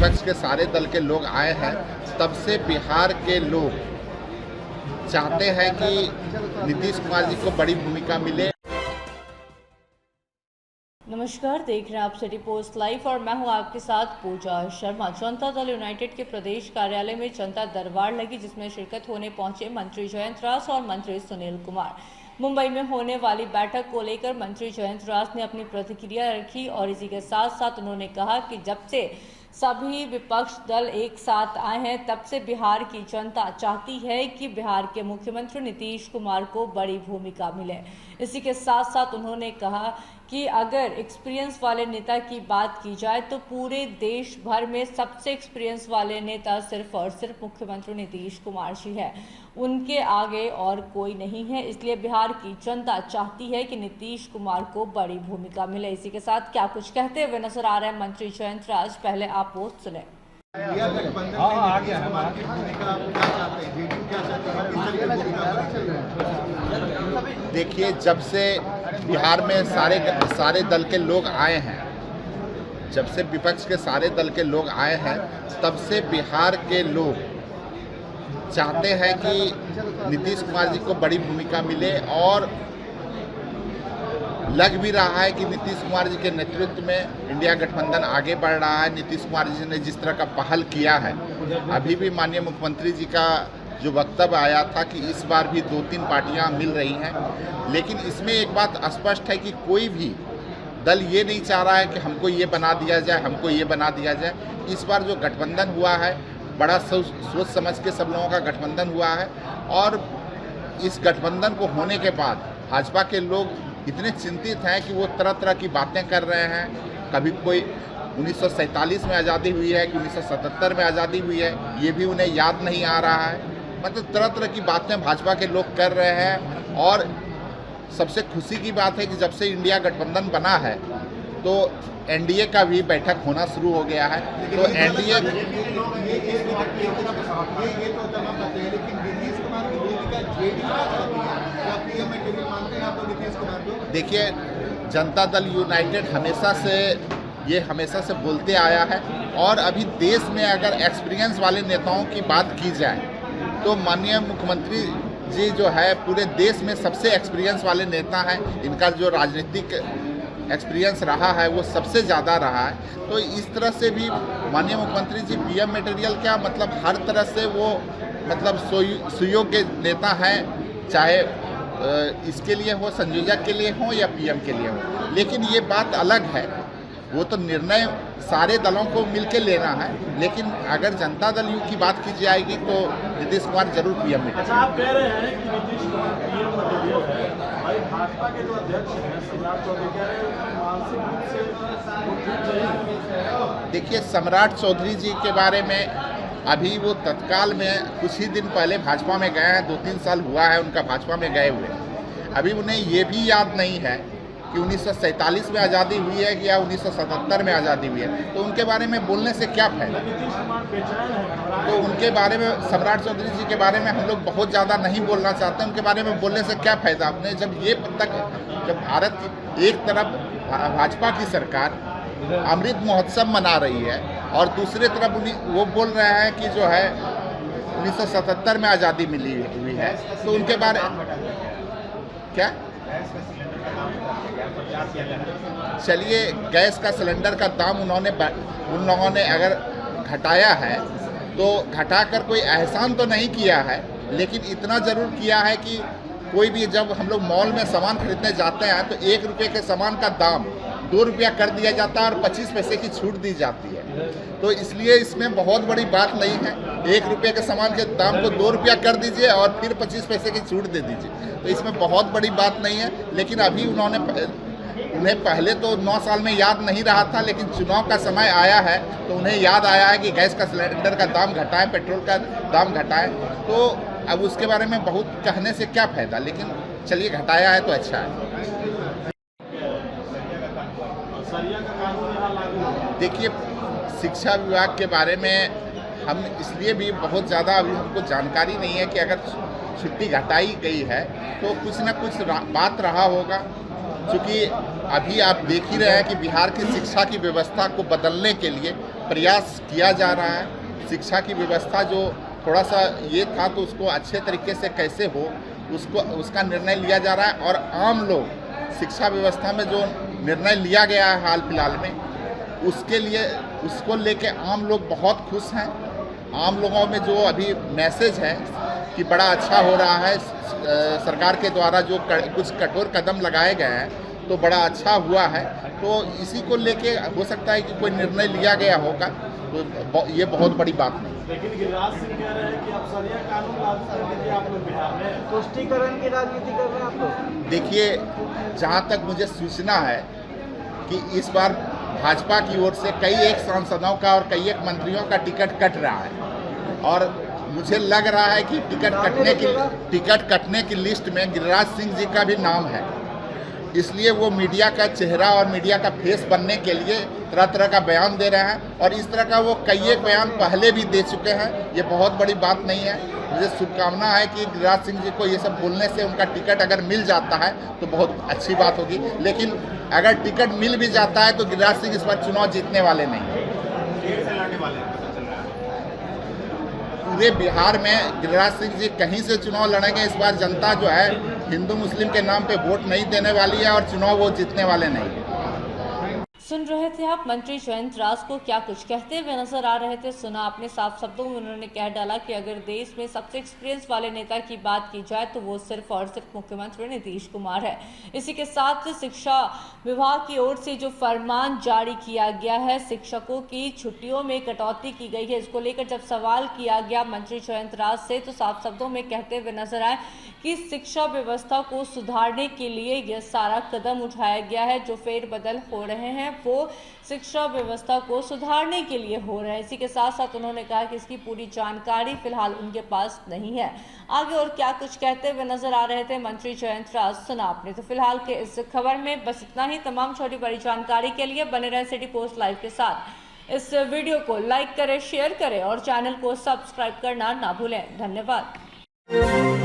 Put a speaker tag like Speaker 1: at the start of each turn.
Speaker 1: विपक्ष के सारे दल के लोग आए हैं, तब से बिहार के लोग चाहते हैं कि नीतीश कुमार जी को बड़ी भूमिका मिले।
Speaker 2: नमस्कार, देख रहे हैं आप सिटी पोस्ट लाइव और मैं हूं आपके साथ पूजा शर्मा। जनता दल यूनाइटेड के प्रदेश कार्यालय में जनता दरबार लगी, जिसमें शिरकत होने पहुंचे मंत्री जयंत राज और मंत्री सुनील कुमार। मुंबई में होने वाली बैठक को लेकर मंत्री जयंत राज ने अपनी प्रतिक्रिया रखी और इसी के साथ साथ उन्होंने कहा कि जब से सभी विपक्ष दल एक साथ आए हैं, तब से बिहार की जनता चाहती है कि बिहार के मुख्यमंत्री नीतीश कुमार को बड़ी भूमिका मिले। इसी के साथ साथ उन्होंने कहा कि अगर एक्सपीरियंस वाले नेता की बात की जाए तो पूरे देश भर में सबसे एक्सपीरियंस वाले नेता सिर्फ और सिर्फ मुख्यमंत्री नीतीश कुमार जी है, उनके आगे और कोई नहीं है। इसलिए बिहार की जनता चाहती है कि नीतीश कुमार को बड़ी भूमिका मिले। इसी के साथ क्या कुछ कहते हुए नजर आ रहे हैं मंत्री जयंत राज, पहले आप वो सुने।
Speaker 1: देखिए, जब से बिहार में सारे दल के लोग आए हैं, जब से विपक्ष के सारे दल के लोग आए हैं, तब से बिहार के लोग चाहते हैं कि नीतीश कुमार जी को बड़ी भूमिका मिले और लग भी रहा है कि नीतीश कुमार जी के नेतृत्व में इंडिया गठबंधन आगे बढ़ रहा है। नीतीश कुमार जी ने जिस तरह का पहल किया है, अभी भी माननीय मुख्यमंत्री जी का जो वक्तव्य आया था कि इस बार भी 2-3 पार्टियां मिल रही हैं, लेकिन इसमें एक बात स्पष्ट है कि कोई भी दल ये नहीं चाह रहा है कि हमको ये बना दिया जाए, हमको ये बना दिया जाए। इस बार जो गठबंधन हुआ है, बड़ा सोच समझ के सब लोगों का गठबंधन हुआ है और इस गठबंधन को होने के बाद भाजपा के लोग इतने चिंतित हैं कि वो तरह तरह की बातें कर रहे हैं। कभी कोई 1947 में आज़ादी हुई है कि 1977 में आज़ादी हुई है, ये भी उन्हें याद नहीं आ रहा है। मतलब तरह तरह की बातें भाजपा के लोग कर रहे हैं और सबसे खुशी की बात है कि जब से इंडिया गठबंधन बना है तो एनडीए का भी बैठक होना शुरू हो गया है। तो एनडीए देखिए, जनता दल यूनाइटेड हमेशा से बोलते आया है और अभी देश में अगर एक्सपीरियंस वाले नेताओं की बात की जाए तो माननीय मुख्यमंत्री जी जो है पूरे देश में सबसे एक्सपीरियंस वाले नेता हैं। इनका जो राजनीतिक एक्सपीरियंस रहा है वो सबसे ज़्यादा रहा है। तो इस तरह से भी माननीय मुख्यमंत्री जी पीएम मटेरियल क्या मतलब हर तरह से वो मतलब सुयोग्य नेता हैं, चाहे इसके लिए हो, संयोजक के लिए हो या पीएम के लिए हो। लेकिन ये बात अलग है, वो तो निर्णय सारे दलों को मिलकर लेना है। लेकिन अगर जनता दल यू की बात की जाएगी तो नीतीश कुमार जरूर पीएम में।
Speaker 3: अच्छा, आप कह रहे हैं कि नीतीश कुमार पीएम मटेरियल है, भाई भाजपा के जो अध्यक्ष हैं सम्राट चौधरी कह रहे हैं मानसिक रूप से वो ठीक नहीं।
Speaker 1: देखिए, सम्राट चौधरी जी के बारे में अभी वो तत्काल में कुछ ही दिन पहले भाजपा में गए हैं, 2-3 साल हुआ है उनका भाजपा में गए हुए। अभी उन्हें ये भी याद नहीं है कि 1947 में आज़ादी हुई है या 1977 में आज़ादी हुई है। तो उनके बारे में बोलने से क्या फायदा। तो उनके बारे में, सम्राट चौधरी जी के बारे में हम लोग बहुत ज़्यादा नहीं बोलना चाहते। उनके बारे में बोलने से क्या फ़ायदा। आपने जब भारत की एक तरफ भाजपा की सरकार अमृत महोत्सव मना रही है और दूसरी तरफ वो बोल रहे हैं कि जो है 1977 में आज़ादी मिली हुई है, तो उनके बारे क्या चलिए, गैस का सिलेंडर का दाम उन लोगों ने अगर घटाया है तो घटाकर कोई एहसान तो नहीं किया है, लेकिन इतना ज़रूर किया है कि कोई भी जब हम लोग मॉल में सामान खरीदने जाते हैं तो 1 रुपये के सामान का दाम 2 रुपया कर दिया जाता है और 25 पैसे की छूट दी जाती है। तो इसलिए इसमें बहुत बड़ी बात नहीं है, 1 रुपये के सामान के दाम को 2 रुपया कर दीजिए और फिर 25 पैसे की छूट दे दीजिए। तो इसमें बहुत बड़ी बात नहीं है। लेकिन अभी उन्हें पहले तो 9 साल में याद नहीं रहा था, लेकिन चुनाव का समय आया है तो उन्हें याद आया है कि गैस का सिलेंडर का दाम घटाएं, पेट्रोल का दाम घटाएं। तो अब उसके बारे में बहुत कहने से क्या फ़ायदा, लेकिन चलिए घटाया है तो अच्छा है। देखिए, शिक्षा विभाग के बारे में हम इसलिए भी बहुत ज़्यादा अभी हमको जानकारी नहीं है कि अगर छुट्टी घटाई गई है तो कुछ ना कुछ बात रहा होगा। क्योंकि अभी आप देख ही रहे हैं कि बिहार की शिक्षा की व्यवस्था को बदलने के लिए प्रयास किया जा रहा है। शिक्षा की व्यवस्था जो थोड़ा सा ये था तो उसको अच्छे तरीके से कैसे हो उसका निर्णय लिया जा रहा है। और आम लोग शिक्षा व्यवस्था में जो निर्णय लिया गया है हाल फिलहाल में उसको लेके आम लोग बहुत खुश हैं। आम लोगों में जो अभी मैसेज है कि बड़ा अच्छा हो रहा है, सरकार के द्वारा जो कुछ कठोर कदम लगाए गए हैं तो बड़ा अच्छा हुआ है। तो इसी को लेके हो सकता है कि कोई निर्णय लिया गया होगा, तो ये बहुत बड़ी बात नहीं।
Speaker 3: लेकिन गिरिराज सिंह कह रहे हैं कि अब सरिया कानून लागू कर दीजिए आप लोग बिहार में,
Speaker 4: तुष्टीकरण की राजनीति कर रहे हैं आप लोग।
Speaker 1: देखिए, जहाँ तक मुझे सूचना है कि इस बार भाजपा की ओर से कई एक सांसदों का और कई एक मंत्रियों का टिकट कट रहा है और मुझे लग रहा है कि टिकट कटने की लिस्ट में गिरिराज सिंह जी का भी नाम है। इसलिए वो मीडिया का चेहरा और मीडिया का फेस बनने के लिए तरह तरह का बयान दे रहे हैं और इस तरह का वो कई एक बयान पहले भी दे चुके हैं। ये बहुत बड़ी बात नहीं है। मुझे शुभकामना है कि गिरिराज सिंह जी को ये सब बोलने से उनका टिकट अगर मिल जाता है तो बहुत अच्छी बात होगी। लेकिन अगर टिकट मिल भी जाता है तो गिरिराज सिंह इस बार चुनाव जीतने वाले नहीं। पूरे बिहार में गिरिराज सिंह जी कहीं से चुनाव लड़ेंगे। इस बार जनता जो है हिंदू मुस्लिम के नाम पे वोट नहीं देने वाली है और चुनाव वो जीतने वाले नहीं है।
Speaker 2: सुन रहे थे आप मंत्री जयंत राज को क्या कुछ कहते हुए नजर आ रहे थे। सुना आपने साफ शब्दों में उन्होंने कह डाला कि अगर देश में सबसे एक्सपीरियंस वाले नेता की बात की जाए तो वो सिर्फ और सिर्फ मुख्यमंत्री नीतीश कुमार है। इसी के साथ शिक्षा विभाग की ओर से जो फरमान जारी किया गया है, शिक्षकों की छुट्टियों में कटौती की गई है, इसको लेकर जब सवाल किया गया मंत्री जयंत राज से तो साफ शब्दों में कहते हुए नजर आए कि शिक्षा व्यवस्था को सुधारने के लिए यह सारा कदम उठाया गया है। जो फेरबदल हो रहे हैं वो शिक्षा व्यवस्था को सुधारने के लिए हो रहा है। इसी के साथ साथ उन्होंने कहा कि इसकी पूरी जानकारी फिलहाल उनके पास नहीं है। आगे और क्या कुछ कहते हुए नजर आ रहे थे मंत्री जयंत राज, सुना आपने। तो फिलहाल के इस खबर में बस इतना ही। तमाम छोटी बड़ी जानकारी के लिए बने रहें सिटी पोस्ट लाइव के साथ। इस वीडियो को लाइक करें, शेयर करें और चैनल को सब्सक्राइब करना ना भूलें। धन्यवाद।